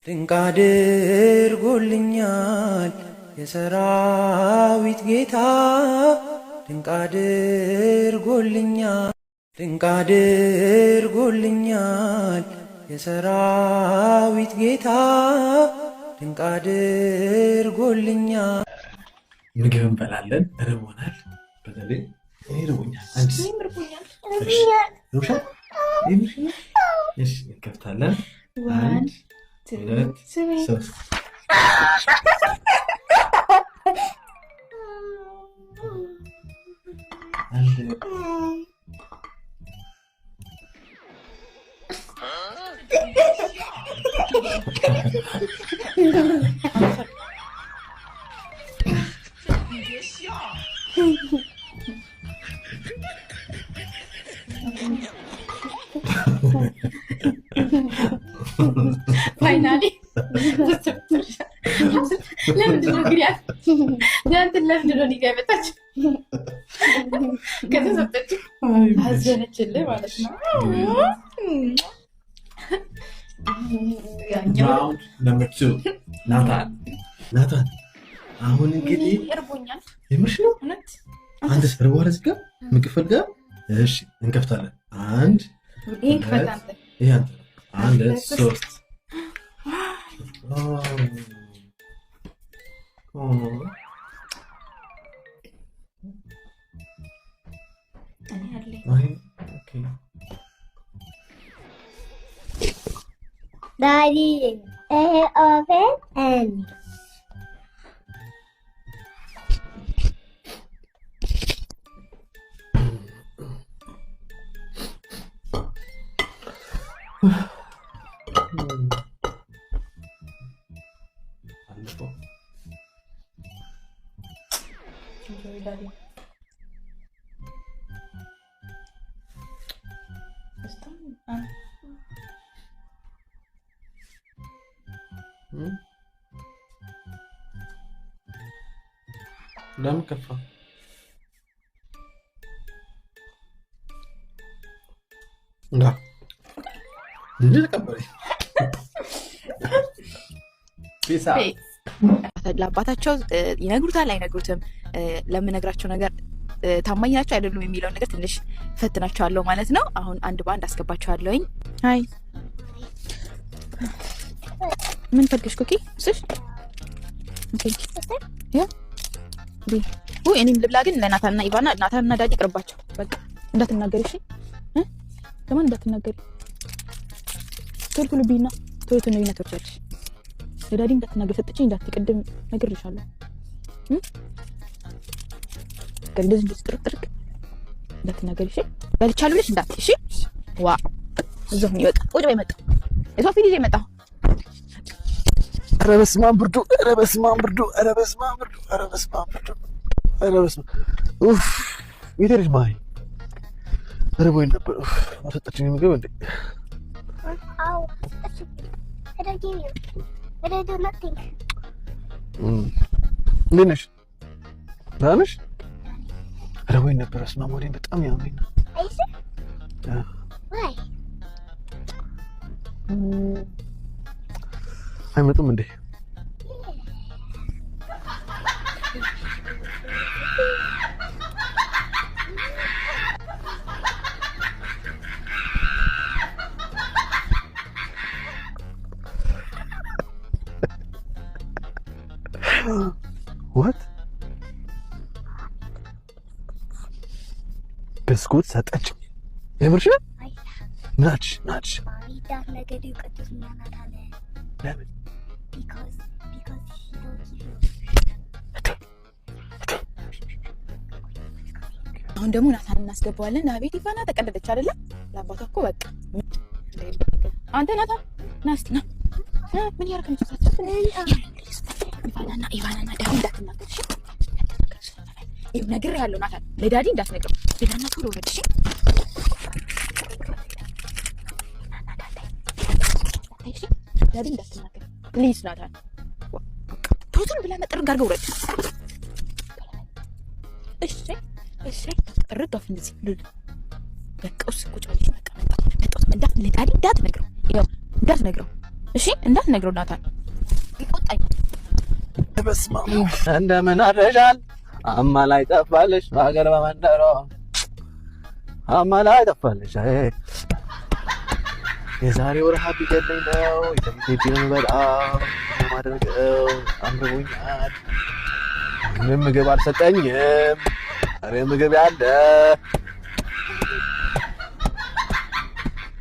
ድንቅ አድርጎልኛል የሰራዊት ጌታ ድንቅ አድርጎልኛል ድንቅ አድርጎልኛል የሰራዊት ጌታ ድንቅ አድርጎልኛል። ምግብ እንበላለን። እርቦናል። በተለይ እርቦኛል። እሺ እንከፍታለን። አንድ ሁለት ሶስት Finally. ለምንድን ነው ግን ያንተን ለምንድን ነው ሊጋ መጣች? ከተሰጠች አዘነችልህ ማለት ነው። Round number 2 ናታን አሁን እንግዲህ እርቦኛል። የምርሽ ነው? አንድ ሰርቧል እዚህ ጋር ምግብ ፈልጋ። እሺ እንከፍታለን። አንድ ይሄ ከፈታንተ ይሄ አንድ ሶስት Daddy, oven and ለምን ከፋ? እንዴ ተቀበለኝ። ለአባታቸው ይነግሩታል አይነግሩትም? ለምነግራቸው ነገር ታማኝ ናቸው አይደሉም የሚለውን ነገር ትንሽ ፈትናቸዋለሁ ማለት ነው። አሁን አንድ በአንድ አስገባቸዋለሁኝ። አይ ምን ፈልገሽ? ኩኪ እሺ ያ እኔም ልብላ። ግን ለናታንና ኢቫና ናታንና ዳዲ ቅርባቸው። በቃ እንዳትናገሪ እሺ። ለማን እንዳትናገሪ? ቶሎ ቢና ቶሎ ቢና ተወርቻለሽ። ለዳዲ እንዳትናገሪ ሰጥቼ እንዳትቀድም ነግሬሻለሁ። ከእንደዚህ ጥርጥርቅ እንዳትናገሪ እሺ። በልቻለሁ ልሽ እንዳት እሺ። ዋ እዛው ነው ይወጣ ወደ ባይመጣ እዛው ፊት ይመጣ። ኧረ በስመ አብ ብርዱ! ኧረ በስመ አብ ብርዱ! ኧረ በስመ አብ ብርዱ! ኧረ በስመ አብ ብርዱ! ኧረ በስመ ኡፍ ይተርጅ ማይ ርቦኝ ነበር። ኡፍ አሰጠችኝ ምግብ እንዴ! oh, I don't give you. I don't do nothing. እንዴት ነሽ? ደህና ነሽ? ርቦኝ ነበር። በስመ አብ ወዴን በጣም ያመኝ ነው። አይስ why? አይመጡም እንዴ? what ብስኩት ሰጠች? የምርሽ ነው? ናች ዳት ነገዱ ቅዱስ ምናናታለ ለምን? because he don't give you. አሁን ደግሞ ናታን እናስገባዋለን። አቤት ኢቫና ተቀደደች አይደለ? ለአባቷ እኮ በቃ አንተ ናታን ናስቲ ና ምን ያርከም ተሳተፍ ኢቫናና ዳዲ እንዳትናገር እሺ። ይሄ ነገር ያለው ናታን ለዳዲ እንዳትነግረው። ኢቫና ቶሎ ወረድ እሺ። ዳዲ እንዳትናገር ፕሊዝ ናታን። ቶቱን ብላ መጥር ጋር ወረድ እሺ። ጥርት አፍ እንደዚህ በቃ ቁጭ ብለሽ በቃ መጣ ለዳዲ እንዳትነግረው። ይኸው እንዳትነግረው እሺ እንዳትነግረው ናታን ይቆጣኝ። በስመ አብ እንደምን አድረሻል? አማላይ ጠፋለሽ በሀገር በመንደሯ አማላይ ጠፋለሽ። የዛሬው ረሃብ ቢገለኝ ነው የተቤቴ በጣም ማደርገው አምሮኛል። ምንም ምግብ አልሰጠኝም። ኧረ ምግብ ያለ።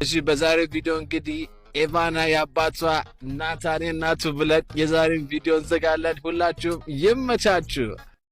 እሺ በዛሬው ቪዲዮ እንግዲህ ኤቫና የአባቷ ናታን እናቱ ብለን የዛሬውን ቪዲዮ እንዘጋለን። ሁላችሁም ይመቻችሁ።